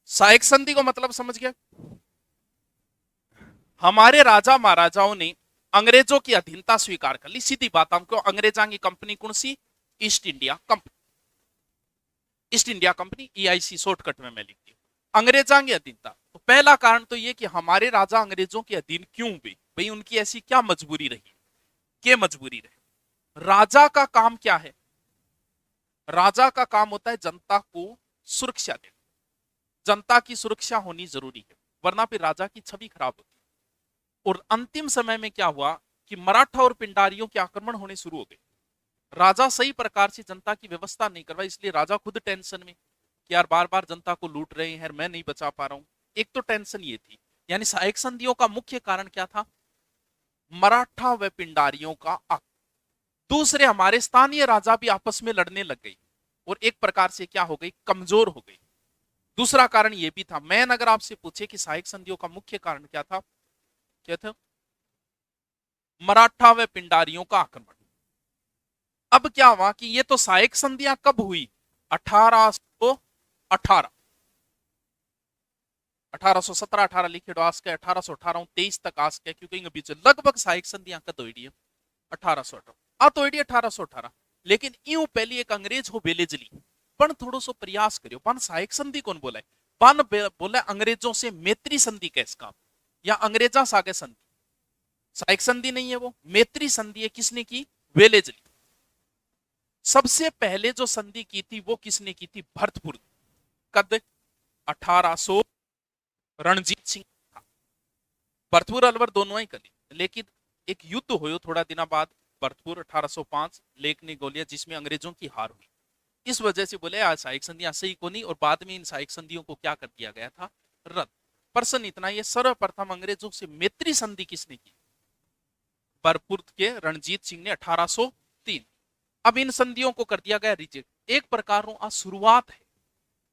सहायक संधि को मतलब समझ गया। हमारे राजा महाराजाओं ने अंग्रेजों की अधीनता स्वीकार कर ली, सीधी बात। हमको अंग्रेजा की कंपनी कौन सी? East India Company. East India Company, EIC shortcut में मैं लिख दी। अंग्रेजा की अधीनता, तो पहला कारण तो ये कि हमारे राजा अंग्रेजों के अधीन क्यों हुए? भाई उनकी ऐसी क्या मजबूरी रही? क्या मजबूरी रही? राजा का काम क्या है? राजा का काम होता है जनता को सुरक्षा देना। जनता की सुरक्षा होनी जरूरी है, वरना फिर राजा की छवि खराब होती है। और अंतिम समय में क्या हुआ कि मराठा और पिंडारियों के आक्रमण होने शुरू हो गए। राजा सही प्रकार से जनता की व्यवस्था नहीं करवा, इसलिए राजा खुद टेंशन में कि यार बार बार जनता को लूट रहे हैं, मैं नहीं बचा पा रहा हूं। एक तो टेंशन ये थी। यानी सहायक संधियों का मुख्य कारण क्या था? मराठा व पिंडारियों का आक्रमण। दूसरे, हमारे स्थानीय राजा भी आपस में लड़ने लग गई और एक प्रकार से क्या हो गई? कमजोर हो गई। दूसरा कारण यह भी था। मैन अगर आपसे पूछे कि सहायक संधियों का मुख्य कारण क्या था, क्या था? मराठा व पिंडारियों का आक्रमण। अब क्या हुआ कि ये तो सहायक संधियां कब हुई? 1818, 1817 18 लिखे आज के 1818 23 तक आज के, क्योंकि बीच लगभग सहायक संधियां कद हुई? 1818 तो 1818। लेकिन यूं पहली एक अंग्रेज हो बेलेजली पण थोड़ो सो प्रयास करियो, पन सहायक संधि कौन बोला है? पन बोला अंग्रेजों से मैत्री संधि कैस काम, या अंग्रेजा सागे संधि। सहायक संधि नहीं है, वो मैत्री संधि है। किसने की? वेलेजली। सबसे पहले जो संधि की थी वो किसने की थी? भरतपुर। कद 1800, रणजीत सिंह। भरतपुर अलवर दोनों ही कली, लेकिन एक युद्ध हो थोड़ा दिन बाद, भरतपुर 1805 लेक ने गोलियां, जिसमें अंग्रेजों की हार हुई। इस वजह से बोले आज सहायक संधियां सही को नहीं, और बाद में इन सहायक संधियों को क्या कर दिया गया था? रद्द। प्रश्न इतना, ये सर्वप्रथम अंग्रेजों से मैत्री संधि किसने की? भरतपुर के रणजीत सिंह ने 1803। अब इन संधियों को कर दिया गया रिजेक्ट। एक प्रकार शुरुआत है,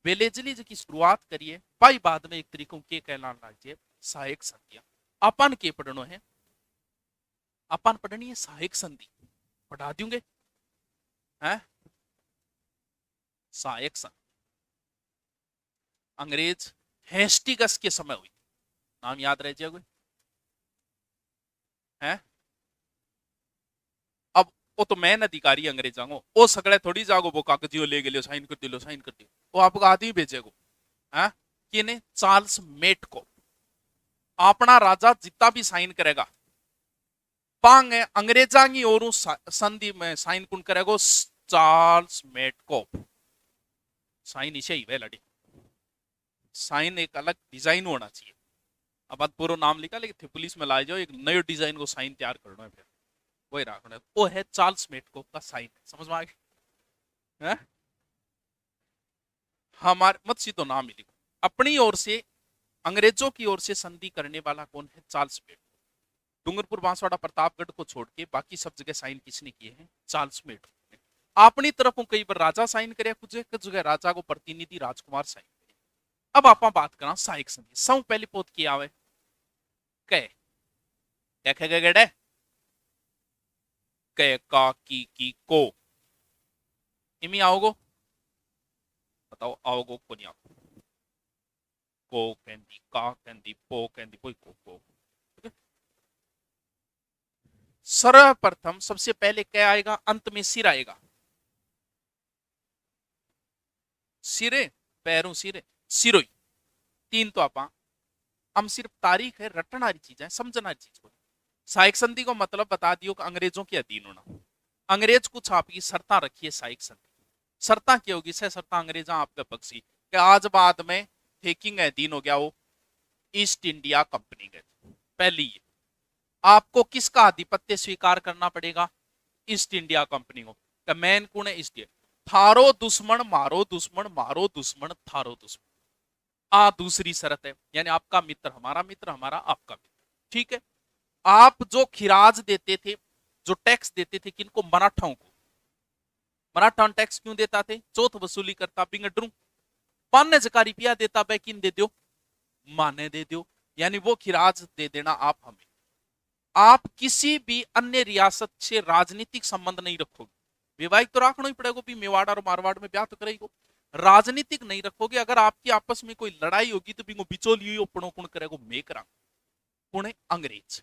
वेलेजली की शुरुआत करिए पाई, बाद में एक तरीकों के कहलाना चाहिए सहायक संधियां। अपन के पढ़नो है, अपन पढ़नी है सहायक संधि, पढ़ा दूंगे हैं। सहायक संधि अंग्रेज हेस्टिगस के समय हुई। नाम याद रह जाएगा है? अब वो तो मैन अधिकारी अंग्रेजा को वो सगळे थोड़ी जागो वो कागजियो ले गए साइन कर दिलो साइन कर दियो, वो आपको आदमी भेजेगो है कि नहीं? चार्ल्स मेट को अपना राजा जितना भी साइन करेगा, पांग अंग्रेजा की ओर संधि में साइन कौन करेगा? चार्ल्स मेटकोप। साइन इसे ही वे लड़ी, साइन एक अलग डिजाइन होना चाहिए। अब बात पूरा नाम लिखा, लेकिन पुलिस में लाए जाओ एक नए डिजाइन को साइन तैयार करना है, फिर वही रखना है। वो है चार्ल्स मेटकोप का साइन। समझ में आ गया? हमारे मत सी तो नाम ही लिखो। अपनी ओर से अंग्रेजों की ओर से संधि करने वाला कौन है? चार्ल्स मेट। डूंगरपुर बांसवाड़ा प्रतापगढ़ को छोड़ के बाकी सब जगह साइन किसने किए हैं? चार्ल्स मेट ने। अपनी तरफ कई बार राजा साइन करे, कुछ जगह राजा को प्रतिनिधि राजकुमार साइन करे। अब आप बात करा सहायक संधि। सौ पहली पोत की आवे कै, देखे गए कै का की को, इमी आओगो? बताओ आओगो को नहीं आओ? को कहती, का कहती, पो कहती, कोई को। सर्वप्रथम सबसे पहले क्या आएगा? अंत में सिर आएगा। सिरे, पैरों सिरे, सिरोई। तीन तो आप हम सिर्फ तारीख है, रटना वाली चीज है, समझना वाली चीज को। सहायक संधि को मतलब बता दियो कि अंग्रेजों के अधीन होना। अंग्रेज कुछ आपकी शर्ता रखिए सहायक संधि। शर्ता क्या होगी? सह शर्ता अंग्रेजा आपके पक्षी कि आज बाद में ठेकिंग अधीन हो गया वो ईस्ट इंडिया कंपनी के। पहली ये, आपको किसका आधिपत्य स्वीकार करना पड़ेगा? ईस्ट इंडिया कंपनी को। मैन कौन है? East India. थारो दुश्मन मारो दुश्मन, मारो दुश्मन थारो दुश्मन। दूसरी शर्त है, यानी आपका मित्र हमारा मित्र, हमारा आपका मित्र। ठीक है। आप जो खिराज देते थे, जो टैक्स देते थे, किनको? मराठाओं को। मराठा टैक्स क्यों देता थे? चौथ वसूली करता बिंगड्रू। पाने जका रुपया देता भाई किन दे दो? माने दे दो। यानी वो खिराज दे देना आप हमें। आप किसी भी अन्य रियासत से राजनीतिक संबंध नहीं रखोगे। विवाहित तो रखना ही पड़ेगा भी, मेवाड़ और मारवाड़ में ब्याह तो करेगा। राजनीतिक नहीं रखोगे। अगर आपकी आपस में कोई लड़ाई होगी तो बिंगो बिचौलियों अपनों कौन करेगा, मैं करा, कौन है, अंग्रेज।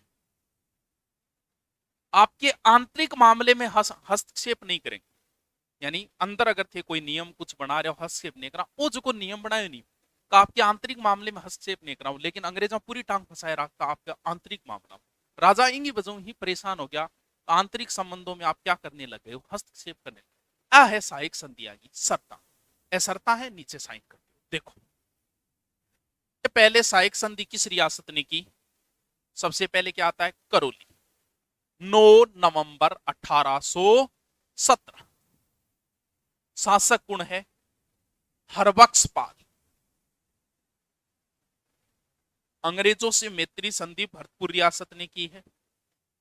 आपके आंतरिक मामले में हस्तक्षेप नहीं करेंगे। यानी अंदर अगर थे कोई नियम कुछ बना रहे हो, हस्तक्षेप नहीं करा, वो जो को नियम बनाए नहीं का आपके आंतरिक मामले में हस्तक्षेप नहीं करा, लेकिन अंग्रेजा पूरी टांग फंसाए रखता आपका आंतरिक मामला। राजा इंगी वजह ही परेशान हो गया, आंतरिक संबंधों में आप क्या करने लगे हो, हस्तक्षेप करने। आ है सहायक संधियां की शर्ता, असरता है, नीचे साइन कर दो। देखो पहले सहायक संधि किस रियासत ने की, सबसे पहले क्या आता है, करौली, 9 नवंबर 1817। शासक कौन है, हरबख्शपाल। अंग्रेजों से मैत्री संधि भरतपुर रियासत ने की है,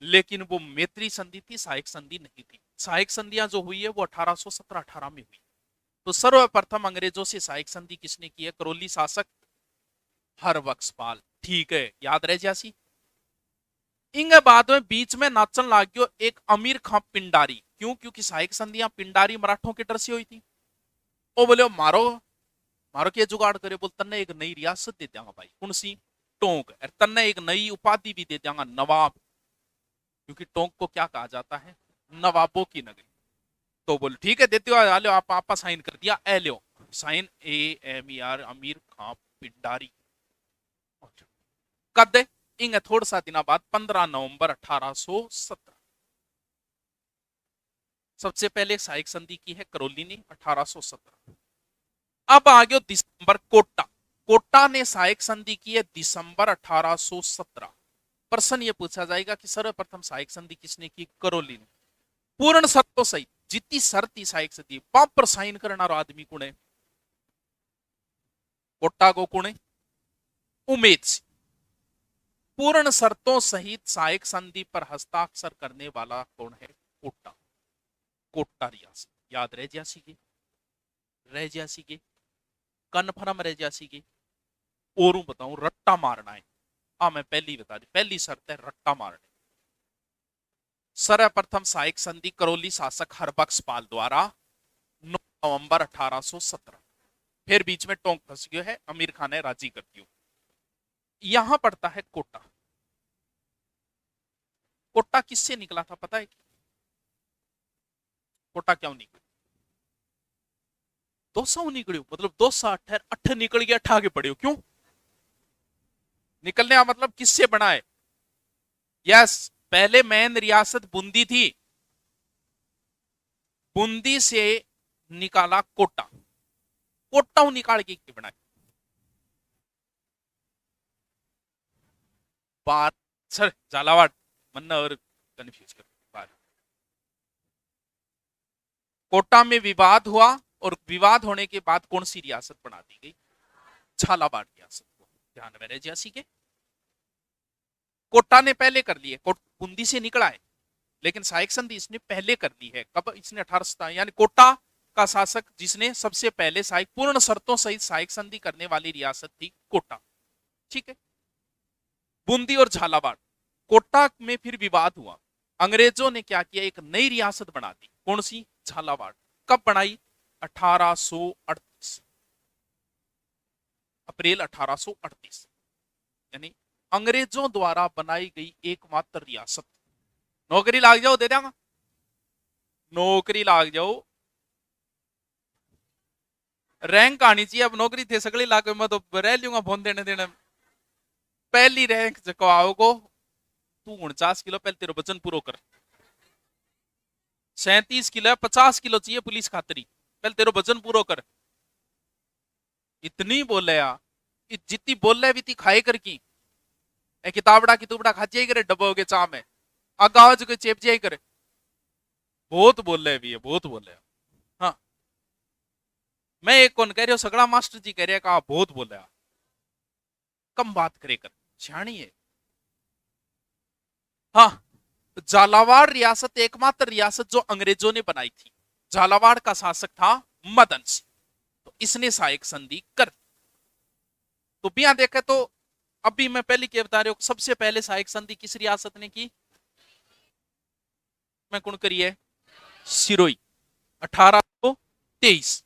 लेकिन वो मैत्री संधि थी, सहायक संधि नहीं थी। सहायक संधियां जो हुई है वो 1817-18 में हुई। तो सर्वप्रथम अंग्रेजों से सहायक संधि किसने की है, करौली शासक हरबख्शपाल। ठीक है, याद रह जासी। इंगे बाद में बीच में नाचन लाग गयो एक अमीर खां पिंडारी। क्यों, क्योंकि सहायक संधियां पिंडारी मराठों के डर से हुई थी। वो बोले मारो मारो के जुगाड़ करे, बोल तन्ने एक नई रियासत दे देंगा भाई, कौन सी, टोंक, और तन्ने एक नई उपाधि भी दे देंगा, नवाब। क्योंकि टोंक को क्या कहा जाता है, नवाबों की नगरी। तो बोल ठीक है देते हो, आ लो आप साइन कर दिया, ए लो साइन, AMER, अमीर खां पिंडारी। कद इंगे थोड़ा सा दिन बाद 15 नवंबर 1817 सबसे पहले सहायक संधि की है करौली ने 1817। अब आ गयो दिसंबर, कोटा। कोटा ने सहायक संधि की है दिसंबर 1817। प्रश्न ये पूछा जाएगा कि सर्वप्रथम सहायक संधि किसने की, करौली ने। पूर्ण शर्तों सहित जितनी शर्त थी सहायक संधि पर साइन करना आदमी कौन है, कोटा को कौन है, उमेद सिंह। पूर्ण शर्तों सहित सहायक संधि पर हस्ताक्षर करने वाला कौन है, कोटा। कोटा रियासत याद रह जासी के, रह जासी के, कन्फर्म रह जासी के। और बताऊं, रट्टा मारना है। मैं पहली बता दी, पहली शर्त है रट्टा मारने। सर्वप्रथम सहायक संधि करौली शासक हरबख्शपाल द्वारा 9 नवंबर 1817। फिर बीच में टोंक फंस गयो है, अमीर खान ने राजी कर दियो। यहां पड़ता है कोटा। कोटा किससे निकला था पता है, कोटा क्यों निकला, 200 निकलियो, मतलब 208 अठ निकल गया, अठ आगे पड़े, क्यों निकलने का मतलब किससे बना है, यस, पहले मैन रियासत बूंदी थी, बूंदी से निकाला कोटा, कोटा निकाल के बनाया। बार सर झालावाड़ मन्ना और कंफ्यूज कर बार। कोटा में विवाद हुआ और विवाद होने के बाद कौन सी रियासत बना दी गई, झालावाड़ रियासत को। ध्यान में रह जैसी के कोटा ने पहले कर लिए, बूंदी से निकला है, लेकिन सहायक संधि इसने पहले कर ली है। कब, इसने 1817, यानी कोटा का शासक जिसने सबसे पहले सहायक पूर्ण शर्तों सहित सहायक संधि करने वाली रियासत थी कोटा। ठीक है, बूंदी और झालावाड़। कोटा में फिर विवाद हुआ, अंग्रेजों ने क्या किया, एक नई रियासत बना दी, कौन सी, झालावाड़। कब बनाई, 1838, अप्रैल 1838। यानी अंग्रेजों द्वारा बनाई गई एकमात्र रियासत। नौकरी लाग जाओ, दे देंगा, नौकरी लाग जाओ, रैंक आनी चाहिए। अब नौकरी थे सगली लाग मैं तो रह लूंगा फोन देने देने। पहली रैंक जको तू 49 किलो, पहले तेरा वजन पूरा कर, 37 किलो है, 50 किलो चाहिए पुलिस खातरी, पहले तेरा वजन पूरा कर। इतनी बोले यार, जितनी बोल रहे भी थी खाए कर की, किताबड़ा कितुबड़ा खा जाए करे, डब्बो के चा में आगाज के चेप जाए करे, बहुत बोल रहे भी है, बहुत बोल रहे। हाँ, मैं एक कौन कह रहे हो, सगड़ा मास्टर जी कह रहे कहा बहुत बोल रहा, कम बात करे कर, सियाणी है। हाँ, झालावाड़ रियासत एकमात्र रियासत जो अंग्रेजों ने बनाई थी। झालावाड़ का शासक था मदन सिंह, तो इसने सहायक संधि कर दी। तो बिया देखे तो अभी मैं पहले क्या बता रहा हूं, सबसे पहले सहायक संधि किस रियासत ने की, मैं कौन करी है, सिरोही, 1823।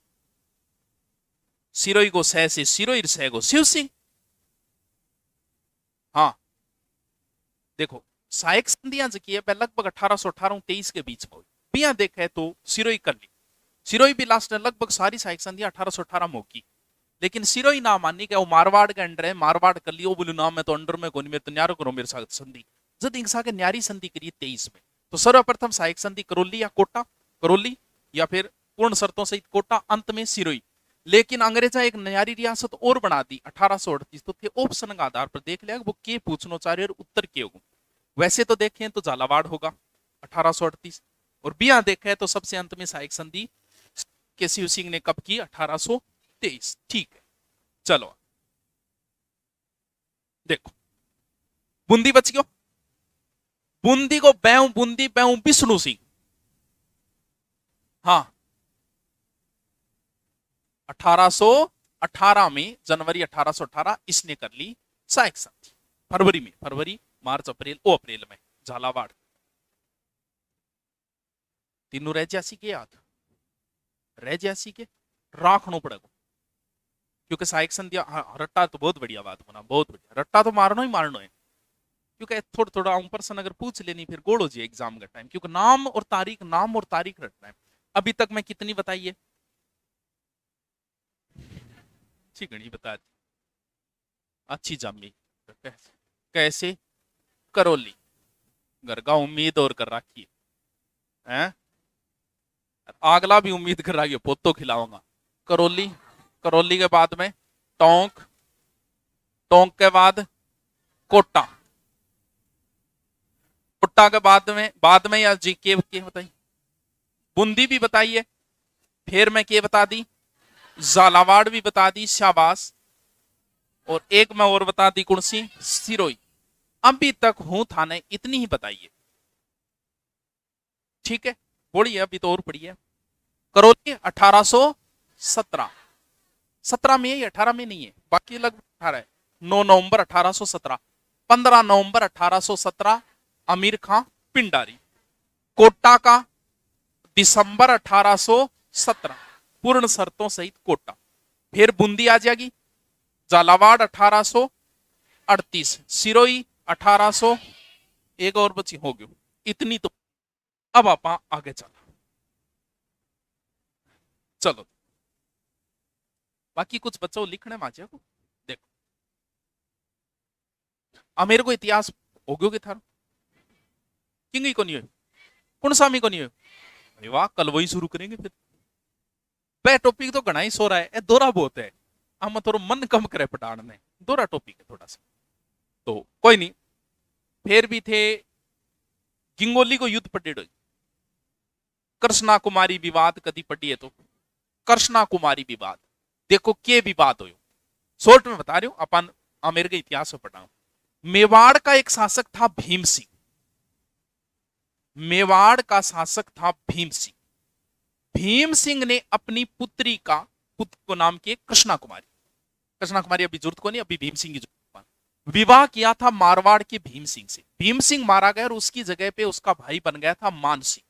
सिरोही को सह से सिरोही, सह को शिव सिंह। हाँ देखो सहायक संधियां जो की है लगभग 1818-23 के बीच में हुई। बिया देखा है तो सिरोही कर ली, सिरोही भी लास्ट लगभग सारी सहायक संधियां 1818 में होगी। लेकिन सिरोही ना मानी क्या वो मारवाड़ के अंडर है, मारवाड़ कर लियो बोलू ना मैं तो अंडर में कोनी, मेरे तो न्यारो करो मेरे साथ संधि। जब इंसा के न्यारी संधि करिए 23 में, तो सर्वप्रथम सहायक संधि करौली या कोटा, करौली या फिर पूर्ण शर्तों सहित कोटा, अंत में सिरोही। लेकिन अंग्रेजा एक न्यारी रियासत और बना दी 1838, तो थे ऑप्शन के आधार पर देख लिया वो के पूछना चाह रहे और उत्तर के होगा। वैसे तो देखें तो झालावाड़ होगा 1838, और बिया देखें तो सबसे अंत में सहायक संधि के शिव सिंह ने कब की, 1823। ठीक है चलो देखो बूंदी बच गयो, बूंदी को बैऊ, बूंदी बैऊ विष्णु सिंह। हाँ 1818 में, जनवरी 1818 इसने कर ली सहायक संधि। फरवरी में, फरवरी मार्च अप्रैल, ओ अप्रैल में झालावाड़। तीनों रह जासी के याद, रह जासी के राखनो पड़ेगा, क्योंकि सहायक संध्या। रट्टा तो बहुत बढ़िया बात बना, बहुत बढ़िया, रट्टा तो मारनो ही मारनो है, क्योंकि थोड़ा थोड़ा ऊपर से अगर पूछ लेनी फिर गोड़ो जी एग्जाम का टाइम, क्योंकि नाम और तारीख, नाम और तारीख रटना है। अभी तक मैं कितनी बताइए, अच्छी गणी बता दी, अच्छी जामी। कैसे करौली, घर का उम्मीद और कर रखी है, आगला भी उम्मीद कर रखी है पोतो खिलाऊंगा। करौली, करौली के बाद में टोंक, टोंक के बाद कोटा, कोटा के बाद में या जी के बताइए, बूंदी भी बताइए, फिर मैं के बता दी, झालावाड़ भी बता दी, शाबाश, और एक मैं और बता दी कौन सी, सिरोही। अभी तक हूं थाने इतनी ही बताइए, ठीक है बोलिए, अभी तो और पड़ी है। करौली 1817, 17 में है, 18 में नहीं है, बाकी लगभग 18 है। 9 नवंबर 1817, 15 नवंबर 1817 अमीर खां पिंडारी। कोटा का दिसंबर 1817 पूर्ण शर्तों सहित कोटा। फिर बूंदी आ जाएगी, झालावाड़ 1838, सिरोही 1800, एक और बची हो गई इतनी तो। अब आप आगे चलो बाकी कुछ बच्चों लिखने माचे को देखो। अब मेरे को इतिहास हो गयो कि था किंग को नहीं हो, कौन सा को नहीं हो, अरे वाह कल वही शुरू करेंगे फिर। वह टॉपिक तो घना ही सो रहा है, दोहरा बहुत है, हम थोड़ा मन कम करे पटान ने, दोहरा टॉपिक है थोड़ा सा, तो कोई नहीं। फिर भी थे गिंगोली को युद्ध पटेड़, कृष्णा कुमारी विवाद कदी पड़ी है तो, कृष्णा कुमारी विवाद देखो के विवाद हो, शॉर्ट में बता रही हूं, अपन आमेर के इतिहास में पढ़ा। मेवाड़ का एक शासक था भीम सिंह, मेवाड़ का शासक था भीम सिंह। भीम सिंह ने अपनी पुत्री का, पुत्र को नाम किए कृष्णा कुमारी, कृष्णा कुमारी अभी जरूरत को नहीं, अभी भीम सिंह की जरूरत, विवाह किया था मारवाड़ के भीम सिंह से। भीम सिंह मारा गया और उसकी जगह पे उसका भाई बन गया था मान सिंह।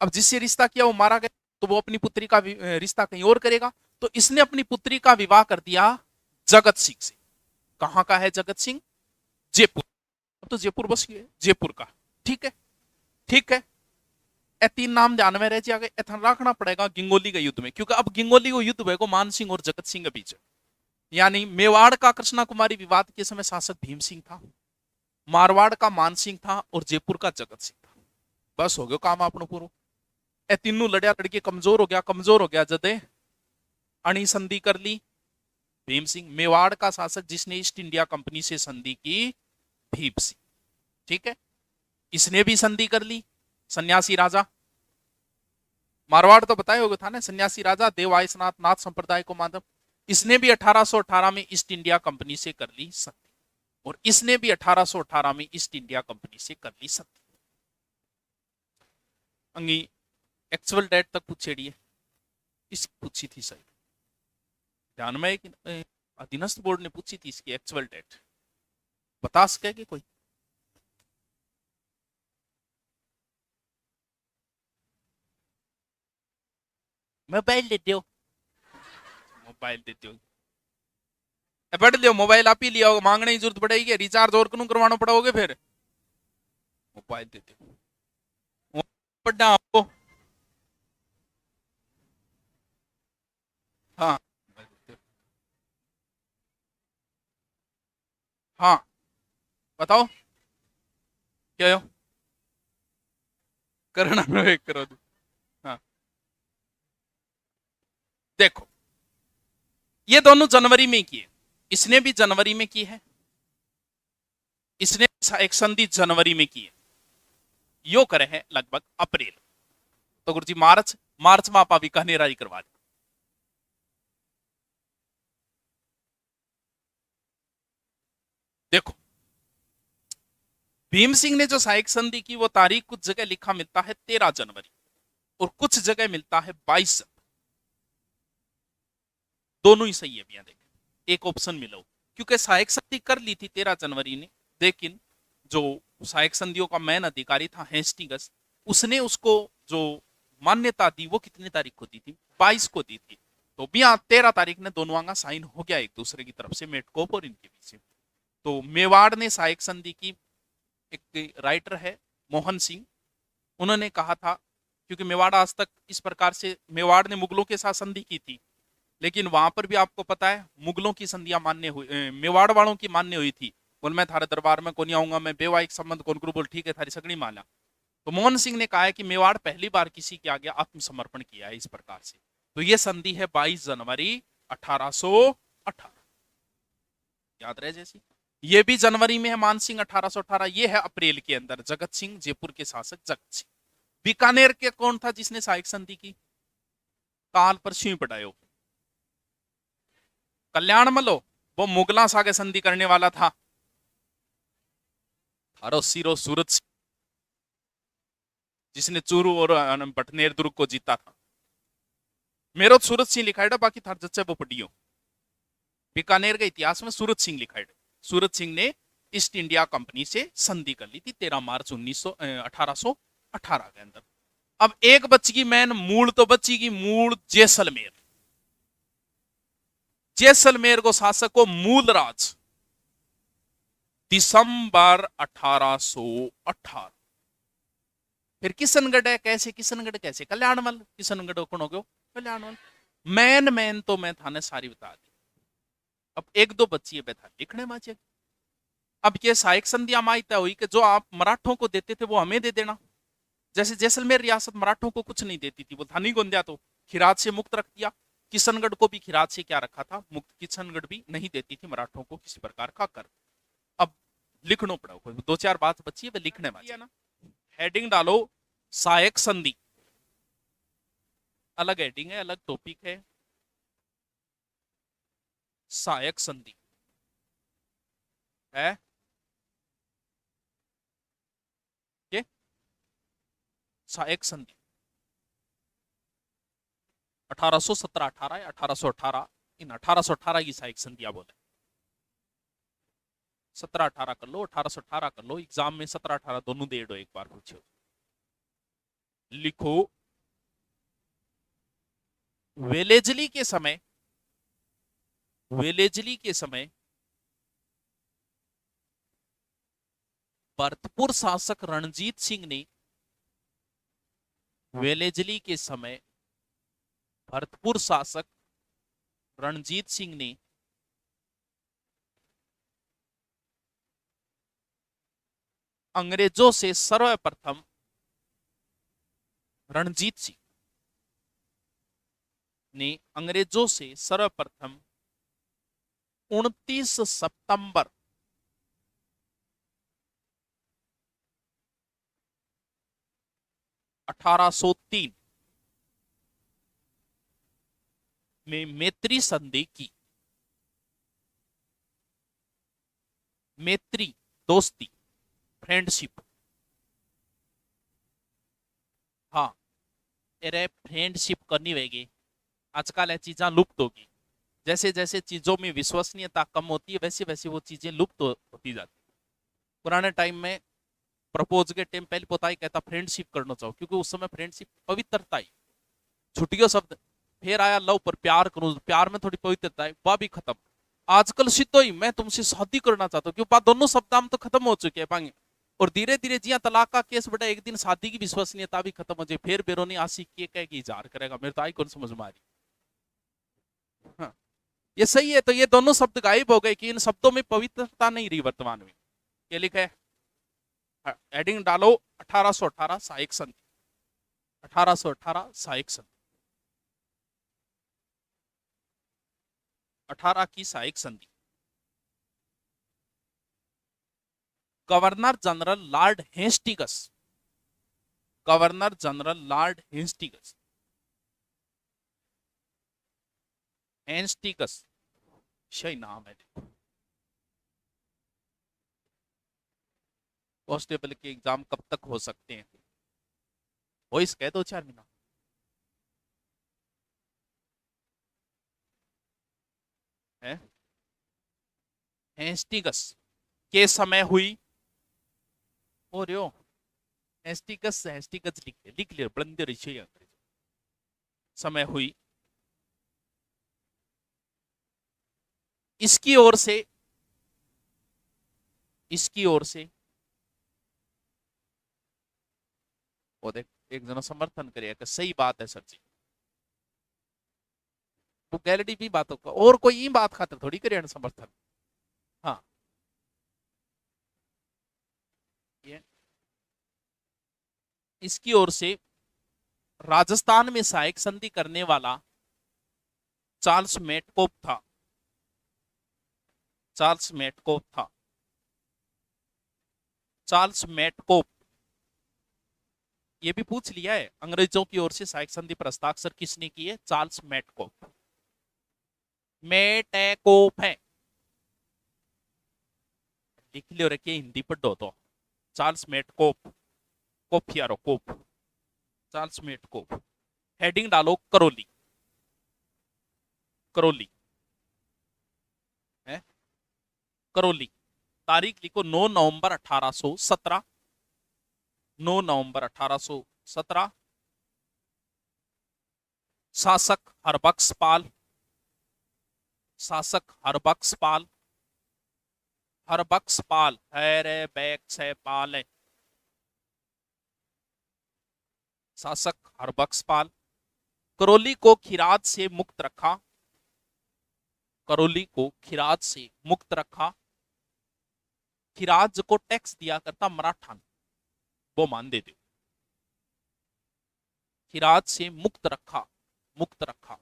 अब जिससे रिश्ता किया वो मारा गया, तो वो अपनी पुत्री का रिश्ता कहीं और करेगा, तो इसने अपनी पुत्री का विवाह कर दिया जगत सिंह से। कहां का है जगत सिंह, जयपुर, अब तो जयपुर बस गए, जयपुर का, ठीक है ठीक है। ए तीन नाम ध्यान में रह जाएगा, ऐसा रखना पड़ेगा गिंगोली के युद्ध में, क्योंकि अब गिंगोली को युद्ध हुआ मान सिंह और जगत सिंह के बीच, यानी मेवाड़ का कृष्णा कुमारी विवाद के समय शासक भीम सिंह था, मारवाड़ का मान सिंह था और जयपुर का जगत सिंह था। बस हो गया काम अपनो पूरा। ए तीनों लड़िया लड़के कमजोर हो गया, कमजोर हो गया जदे अणी संधि कर ली भीम सिंह। मेवाड़ का शासक जिसने ईस्ट इंडिया कंपनी से संधि की भीम सिंह, ठीक है, इसने भी संधि कर ली। सन्यासी राजा, मारवाड़ तो बताए होगा था ना, सन्यासी राजा देवायसनाथ नाथ संप्रदाय को माधव, इसने भी 1818 में ईस्ट इंडिया कंपनी से कर ली संधि, और इसने भी 1818 में ईस्ट इंडिया कंपनी से कर ली संधि। अंगी एक्चुअल डेट तक पूछेड़ी है, इस पूछी थी सही ध्यान में, कि अधीनस्थ बोर्ड ने पूछी थी इसकी एक्चुअल डेट, बता सके कोई। मोबाइल देते हो, मोबाइल देते हो, बढ़ लियो मोबाइल आप ही लिया होगा, मांगने की जरूरत पड़ेगी, रिचार्ज और कनु करवाना पड़ोगे फिर, मोबाइल देते हो पढ़ना आपको। हाँ हाँ बताओ क्या हो करना एक करो दो। हाँ देखो ये दोनों जनवरी में किए, इसने भी जनवरी में की है, इसने एक संधि जनवरी में की है, यो करे है लगभग अप्रैल, तो गुरुजी मार्च, मार्च में आप बीकानेर राजी करवा दे। देखो भीम सिंह ने जो सहायक संधि की वो तारीख कुछ जगह लिखा मिलता है 13 जनवरी, और कुछ जगह मिलता है 22 जनवरी, दोनों ही सही है भैया, देखें एक ऑप्शन मिला, क्योंकि सहायक संधि कर ली थी 13 जनवरी ने, लेकिन जो सहायक संधियों का मेन अधिकारी था हेस्टिंगस, उसने उसको जो मान्यता दी वो कितनी तारीख को दी थी, 22 को दी थी, तो भी 13 तारीख ने दोनों आंगा साइन हो गया एक दूसरे की तरफ से, मेटकोप और इनके बीच में। तो मेवाड़ ने सहायक संधि की, एक राइटर है मोहन सिंह, उन्होंने कहा था, क्योंकि मेवाड़ आज तक इस प्रकार से, मेवाड़ ने मुगलों के साथ संधि की थी, लेकिन वहां पर भी आपको पता है मुगलों की संधियां मान्य हुई, मेवाड़ वालों की मान्य हुई थी, बोल मैं थारे दरबार में कौन आऊंगा, मैं वैवाहिक संबंध कौन करूं, बोल ठीक है थारी सगड़ी माला। तो मोहन सिंह ने कहा है कि मेवाड़ पहली बार किसी के आगे आत्मसमर्पण किया है इस प्रकार से, तो ये संधि है 22 जनवरी 1818, याद रहे जैसी। ये भी जनवरी में है मानसिंह 1818, ये है अप्रैल के अंदर जगत सिंह, जयपुर के शासक जगत सिंह। बीकानेर के कौन था जिसने सहायक संधि की, काल पर सिंह पढ़ायो, कल्याण मलो, वो मुगला सागे संधि करने वाला था, हरो सिरो सूरत सिंह, जिसने चूरू और बटनेर दुर्ग को जीता था, मेरो सूरत सिंह लिखा है, बाकी थार जच्चे वो पढ़ियो, बीकानेर के इतिहास में सूरत सिंह लिखा है, सूरत सिंह ने ईस्ट इंडिया कंपनी से संधि कर ली थी 13 मार्च 1818 के अंदर। अब एक बच्ची मैन मूल तो बच्ची की मूल जैसलमेर, जैसलमेर को शासक को मूलराज, दिसंबर 1818। फिर किशनगढ़ है, कैसे किशनगढ़, कैसे कल्याणमल, किशनगढ़ कौन हो गयो कल्याणमल, मैन मैन तो मैं थाने सारी बता दी, अब एक दो बच्ची है था लिखने में। अब ये सहायक संधियां माई तय हुई कि जो आप मराठों को देते थे वो हमें दे देना, जैसे जैसलमेर रियासत मराठों को कुछ नहीं देती थी, वो थानी गोंदिया तो खिरात से मुक्त रख दिया, किशनगढ़ को भी खिरात से क्या रखा था मुक्त, किशनगढ़ भी नहीं देती थी मराठों को किसी प्रकार का कर। अब लिखना पड़ा, दो चार बात बची है वे लिखने में ना, हेडिंग डालो सहायक संधि, अलग हेडिंग है अलग टॉपिक है, सहायक संधि है ये, सहायक संधि 1817 18 1818, इन 1818 की सहायक संधियां बोले, 1718 कर लो 1818 कर लो, एग्जाम में 1718 दोनों दे दो एक बार पूछो, लिखो वेलेजली के समय, वेलेजली के समय भरतपुर शासक रणजीत सिंह ने, वेलेजली के समय भरतपुर शासक रणजीत सिंह ने अंग्रेजों से सर्वप्रथम, रणजीत सिंह ने अंग्रेजों से सर्वप्रथम 29 सितंबर 1803 में मैत्री संधि की, मैत्री दोस्ती फ्रेंडशिप, हाँ अरे फ्रेंडशिप करनी होगी, आजकल ये चीजें लुप्त होगी, जैसे जैसे चीजों में विश्वसनीयता कम होती है वैसे वैसे वो चीजें लुप्त होती जाती। पुराने टाइम में प्रपोज के टाइम पहले पोता ही कहता फ्रेंडशिप करना चाहो, क्योंकि उस समय फ्रेंडशिप पवित्रता ही, छुट्टियों शब्द फिर आया लव पर प्यार करूं, प्यार में थोड़ी पवित्रता है, वह भी खत्म। आजकल सीधो ही मैं तुमसे शादी करना चाहता हूँ, क्यों दोनों शब्द तो खत्म हो चुके हैं पांगे। और धीरे धीरे जिया तलाक का केस बेटा एक दिन शादी की विश्वसनीयता भी खत्म हो जाए, फिर बेरोनी आशिक के कह की इजार करेगा, मेरे तो आई कौन समझ में आ रही। हाँ, ये सही है। तो ये दोनों शब्द गायब हो गए कि इन शब्दों में पवित्रता नहीं रही वर्तमान में। ये लिखा है, हेडिंग डालो 1818 सहायक संधि, 1818 सहायक संधि, 18 की सहायक संधि। Governor general Lord Hastings, governor general Lord Hastings, Hastings सही नाम है। कांस्टेबल के एग्जाम कब तक हो सकते हैं? वॉइस कह दो 4 महीना है। हेस्टिंग्स के समय हुई, और यो हेस्टिंग्स, हेस्टिंग्स लिख लिया बुलंद ऋषि समय हुई इसकी ओर से, इसकी ओर से, वो देख एक जना समर्थन करेगा सही बात है सर जी, वो गैलरी भी बातों का और कोई ही बात खातर थोड़ी करे समर्थन। हाँ, ये इसकी ओर से राजस्थान में सहायक संधि करने वाला चार्ल्स मेटकोप था, चार्ल्स मेटकोप था, चार्ल्स मेटकोप। ये भी पूछ लिया है, अंग्रेजों की ओर से सहायक संधि पर हस्ताक्षर किसने किए? चार्ल्स मेटकोप, मेटकोप है, लिख लियो रे, हिंदी पढ़ो तो चार्ल्स मेटकोप, कोप यारो कोप, चार्ल्स मेटकोप। हेडिंग डालो करौली, करौली है, करौली। तारीख लिखो 9 नवंबर 1817, 9 नवंबर 1817। शासक हरबख्श पाल, शासक हरबख्श पाल, हरबख्श पाल है रे बैक से पाल है, शासक हरबख्श पाल। करौली को खिरात से मुक्त रखा, करौली को खिरात से मुक्त रखा। खिरात जो को टैक्स दिया करता मराठा, वो मान दे दो। खिरात से मुक्त रखा, मुक्त रखा।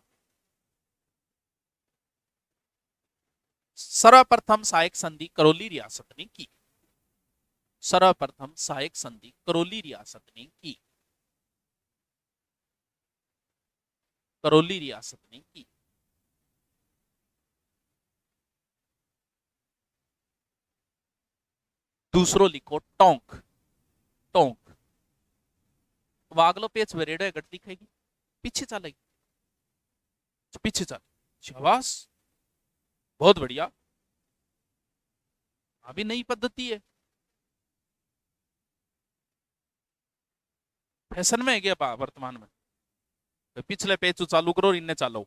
सर्वप्रथम सहायक संधि करौली रियासत ने की, सर्वप्रथम सहायक संधि करौली रियासत ने की, करौली रियासत ने की। दूसरो लिखो टोंक, टोंक। वागलो पेज वेरेडो गट दिखेगी, पीछे चलेगी, पीछे चल, शाबाश, बहुत बढ़िया। अभी नई पद्धति है, फैशन में है क्या वर्तमान में? तो पिछले पेज चालू करो और इन्हें चालो।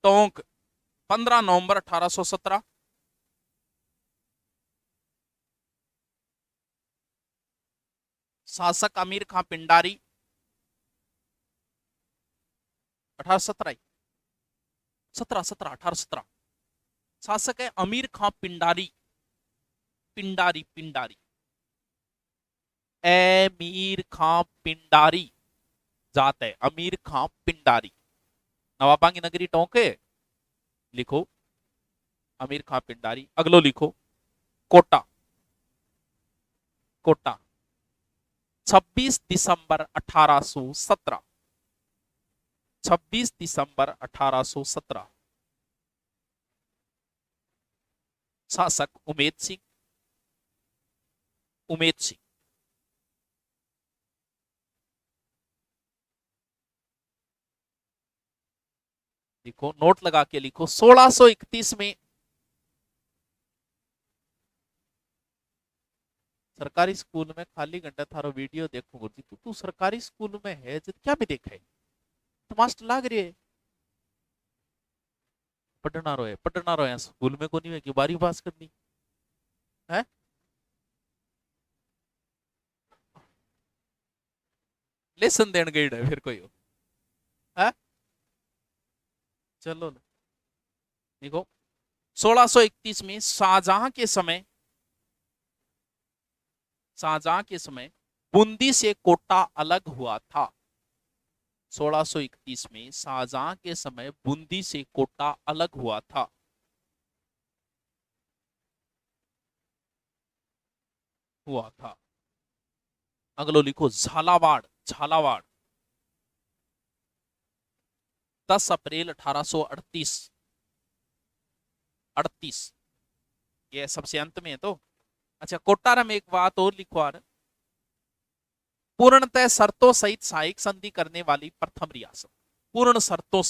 टोंक 15 नवंबर 1817, शासक अमीर खां पिंडारी, 1817, 17 17 1817। शासक है अमीर खां पिंडारी, पिंडारी पिंडारी, अमीर खां पिंडारी, जात है अमीर खां पिंडारी। नवाबा की नगरी टोंक है, लिखो अमीर खां पिंडारी। अगलो लिखो कोटा, कोटा 26 दिसंबर 1817, 26 दिसंबर 1817। शासक उमेद सिंह, उमेद सिंह। लिखो, नोट लगा के लिखो। 1631 में सरकारी स्कूल में खाली घंटा थारो वीडियो देखो गुरुजी, तू सरकारी स्कूल में है जब क्या भी देखा है, तो मास्टर लाग रही है पढ़ना रो है स्कूल में को नहीं है कि बारी पास करनी है। लेसन देन गई है फिर कोई हो है। चलो देखो 1631 में शाहजहां के समय बूंदी से कोटा अलग हुआ था। 1631 में शाहजहां के समय बूंदी से कोटा अलग हुआ था। अगलो लिखो झालावाड़। झालावाड़ 10 अप्रैल 1838। 38 ये सबसे अंत में है तो। अच्छा कोटारा में एक बात और लिखवा, पूर्णतः शर्तों सहित सहायक संधि करने वाली प्रथम रियासत। पूर्ण शर्तों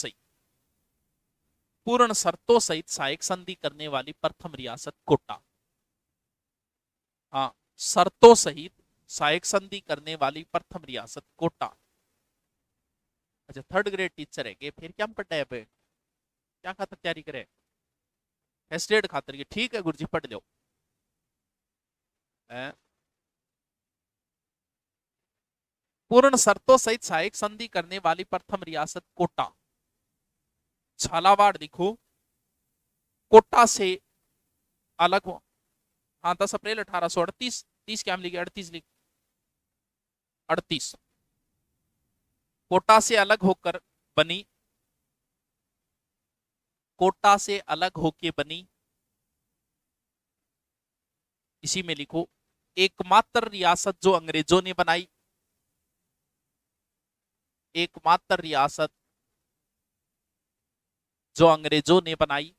सहित सहायक संधि करने वाली प्रथम रियासत कोटा। हाँ शर्तों सहित सहायक संधि करने वाली प्रथम रियासत कोटा। अच्छा थर्ड ग्रेड टीचर है फिर क्या पढ़ा है, क्या खातर तैयारी करे, फर्स्ट ग्रेड खातर के ठीक है गुरुजी पढ़ लो। पूर्ण शर्तों सहित सहायक संधि करने वाली प्रथम रियासत कोटा। झालावाड़ लिखो कोटा से अलग हो। हाँ 10 अप्रैल 1838। 30 क्या लिखे 38 लिख 38 कोटा से अलग होकर बनी। कोटा से अलग होके बनी, इसी में लिखो एकमात्र रियासत जो अंग्रेजों ने बनाई। एकमात्र रियासत जो अंग्रेजों ने बनाई।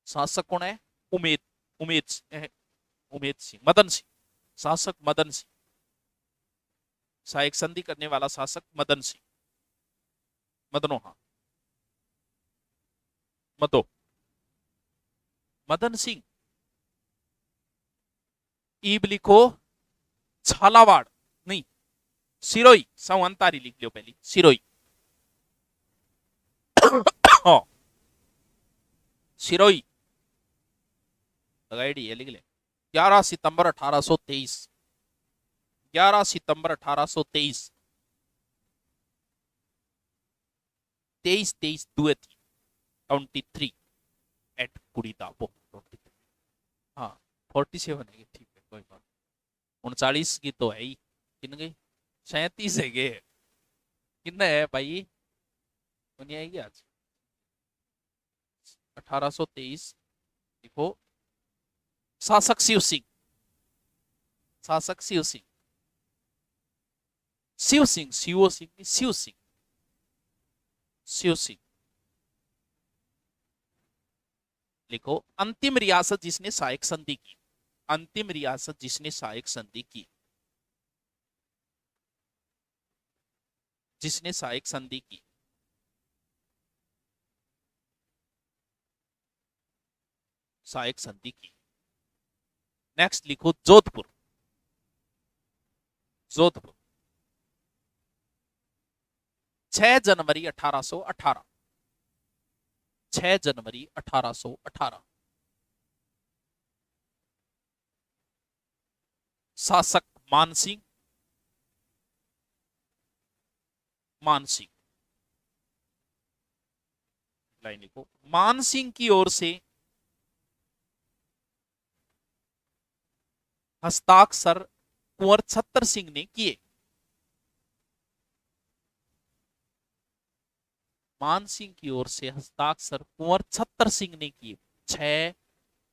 शासक कौन है, उमेद उमेद उमेद सिंह, मदन सिंह, शासक मदन सिंह। सहायक संधि करने वाला शासक मदन सिंह, मदनो हाँ मदो मदन सिंह। ईब लिखो झालावाड़ नहीं सिरोई, सवंतारी लिख लो पहली सिरोई। सिरोई लगाई है लिख ले। 11 सितंबर 1823। 11 सितंबर 1823। 23 23 एट कुड़ीदापो। हाँ 47 है ठीक है कोई बात। 39 की तो है ही, किन गई 37 है गे किन्ना है भाई, नहीं आएगी आज। 1823 देखो शासक शिव सिंह। शासक शिव सिंह, शिव सिंह शिव सिंह शिव सिंह शिव सिंह लिखो अंतिम रियासत जिसने सहायक संधि की। अंतिम रियासत जिसने सहायक संधि की, जिसने सहायक संधि की। सहायक संधि की। नेक्स्ट लिखो जोधपुर। जोधपुर 6 जनवरी 1818। 6 जनवरी 1818। शासक मानसिंह। मानसिंह लाइन लिखो मानसिंह की ओर से हस्ताक्षर कुंवर छत्तर सिंह ने किए। मान सिंह की ओर से हस्ताक्षर कुंवर छत्तर सिंह ने किए। 6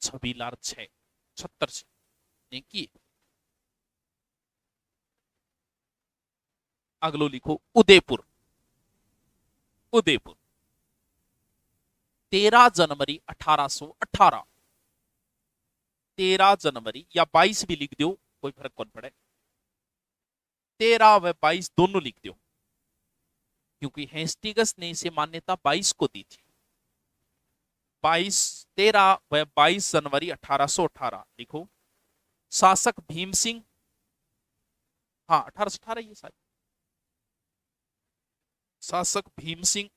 छबीलार 6 छत्तर सिंह ने किए। अगलो लिखो उदयपुर। उदयपुर 13 जनवरी 1818। 13 जनवरी या 22 भी लिख दो कोई फर्क कौन पड़े, 13 व 22 दोनों लिख दो क्योंकि हेस्टिंगस ने इसे मान्यता 22 को दी थी। 13 व 22 जनवरी 1818 लिखो। शासक भीम सिंह, हाँ 1818 ये शायद। शासक भीम सिंह,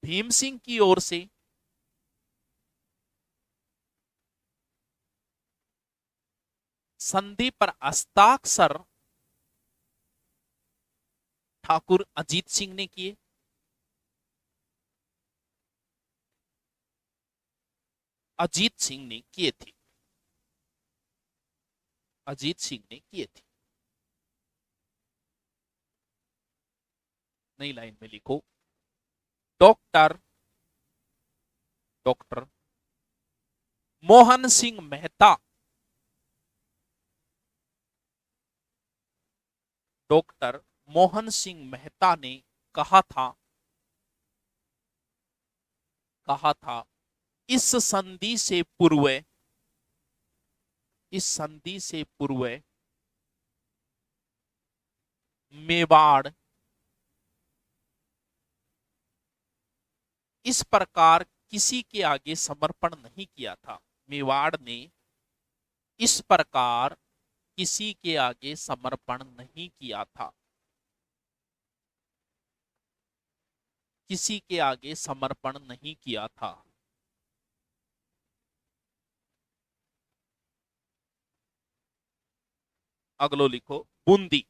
भीम सिंह की ओर से संधि पर हस्ताक्षर ठाकुर अजीत सिंह ने किए। अजीत सिंह ने किए थे, अजीत सिंह ने किए थे। नई लाइन में लिखो, doctor doctor Mohan Singh Mehta, doctor Mohan Singh Mehta ने कहा था इस संधि से पूर्व, इस संधि से पूर्व मेवाड़ इस प्रकार किसी के आगे समर्पण नहीं किया था। मेवाड़ ने इस प्रकार किसी के आगे समर्पण नहीं किया था, किसी के आगे समर्पण नहीं किया था। अगलो लिखो, बूंदी,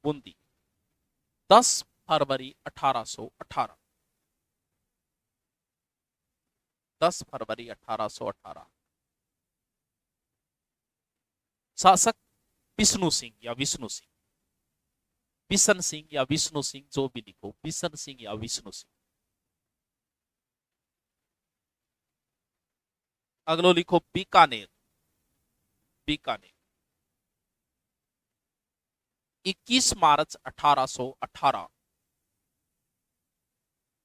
बूंदी 10 फरवरी 1818, 10 फरवरी 1818। शासक विष्णु सिंह या विष्णु सिंह, बिशन सिंह या विष्णु सिंह, जो भी लिखो, बिशन सिंह या विष्णु सिंह। अगलो लिखो, बीकानेर, बीकानेर 21 मार्च 1818,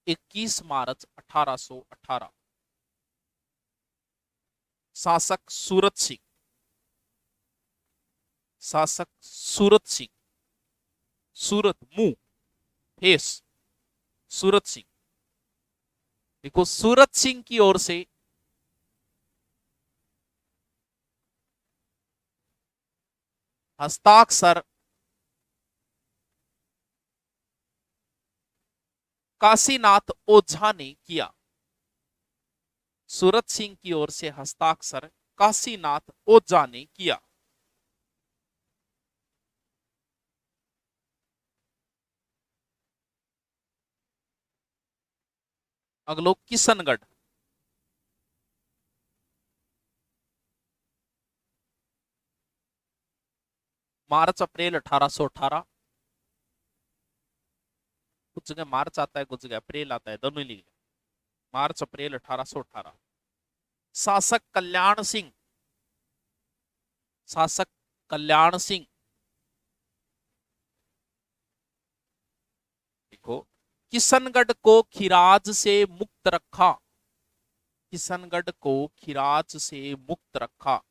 21 मार्च 1818। शासक सूरत सिंह, शासक सूरत सिंह, सूरत मुंह फेस, सूरत सिंह। देखो, सूरत सिंह की ओर से हस्ताक्षर काशीनाथ ओझा ने किया। सूरत सिंह की ओर से हस्ताक्षर काशीनाथ ओझा ने किया। अगलो, किशनगढ़, मार्च अप्रैल 1818। कुछ जगह मार्च आता है, कुछ जगह अप्रैल आता है, दोनों ही लिख लें। मार्च अप्रैल 1818। शासक कल्याण सिंह, शासक कल्याण सिंह, देखो, किशनगढ़ को खिराज से मुक्त रखा, किशनगढ़ को खिराज से मुक्त रखा,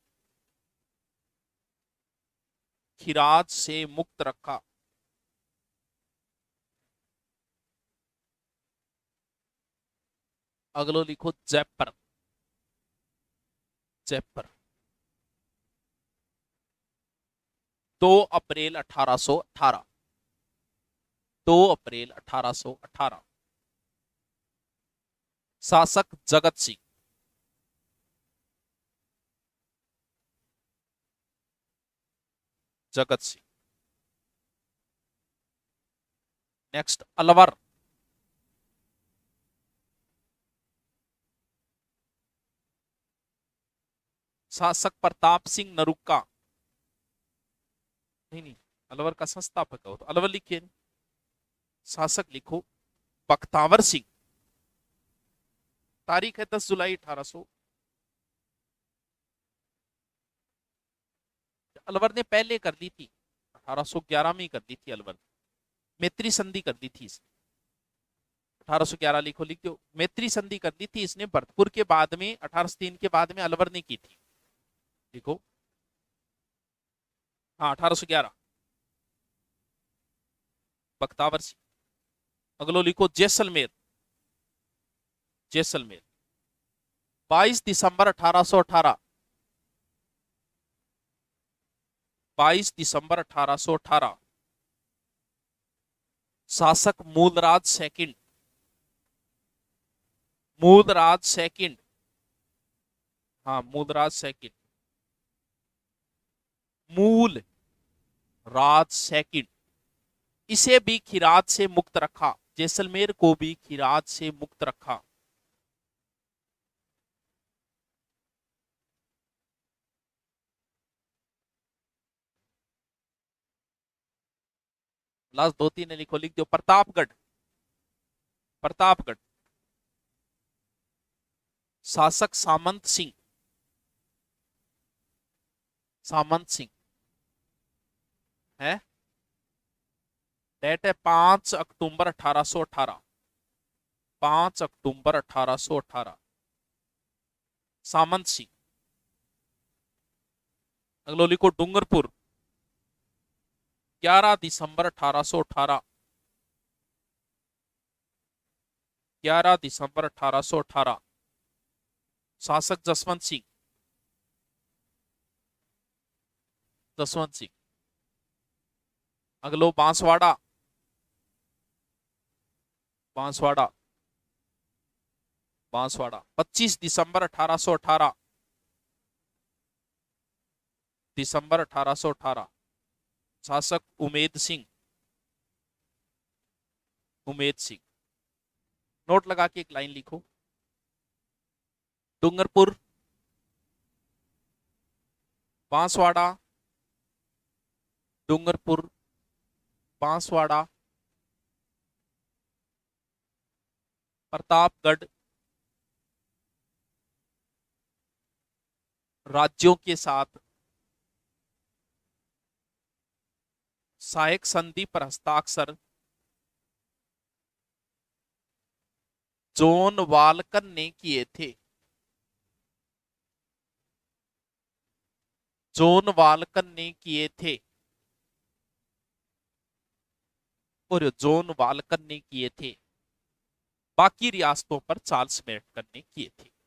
खिराज से मुक्त रखा। अगलो लिखो, जयपुर, जयपुर 2 अप्रैल 1818, 2 अप्रैल 1818। शासक जगत सिंह, जगत सिंह। नेक्स्ट, अलवर, शासक प्रताप सिंह नरुक्का, नहीं नहीं, अलवर का संस्थापक हो तो अलवर लिखिए। शासक लिखो, बख्तावर सिंह, तारीख है 10 जुलाई 1800। अलवर ने पहले कर दी थी, 1811 में कर दी थी अलवर, मैत्री संधि कर दी थी इसने। 1811 लिखो, लिख दो, मैत्री संधि कर दी थी इसने भरतपुर के बाद में, 1803 के बाद में अलवर ने की थी। लिखो, हाँ 1811, बख्तावर सिंह। अगलो लिखो जैसलमेर। जैसलमेर 22 दिसंबर 1818। 22 दिसंबर 1818। शासक मूलराज सेकंड। मूलराज सेकंड। हाँ मूलराज सेकंड। मूल राज सेकंड। इसे भी खिरात से मुक्त रखा। जैसलमेर को भी खिरात से मुक्त रखा। लास्ट दो तीन लिखो, लिख दो। प्रतापगढ़। प्रतापगढ़ शासक सामंत सिंह। सामंत सिंह है। डेट है 5 अक्टूबर 1818। 5 अक्टूबर 1818। सामंत सिंह। अगलो लिखो डूंगरपुर 11 दिसंबर 1818। 11 दिसंबर 1818। शासक जसवंत सिंह। जसवंत सिंह। अगलो बांसवाड़ा। बांसवाड़ा। बांसवाड़ा 25 दिसंबर 1818। दिसंबर 1818। शासक उमेद सिंह। उमेद सिंह। नोट लगा के एक लाइन लिखो। डूंगरपुर, बांसवाड़ा, डूंगरपुर, बांसवाड़ा, प्रतापगढ़ राज्यों के साथ सहायक संधि पर हस्ताक्षर जॉन वालकर ने किए थे। जॉन वालकर ने किए थे। और जॉन वालकर ने किए थे। बाकी रियासतों पर चार्ल्स मेटन ने किए थे।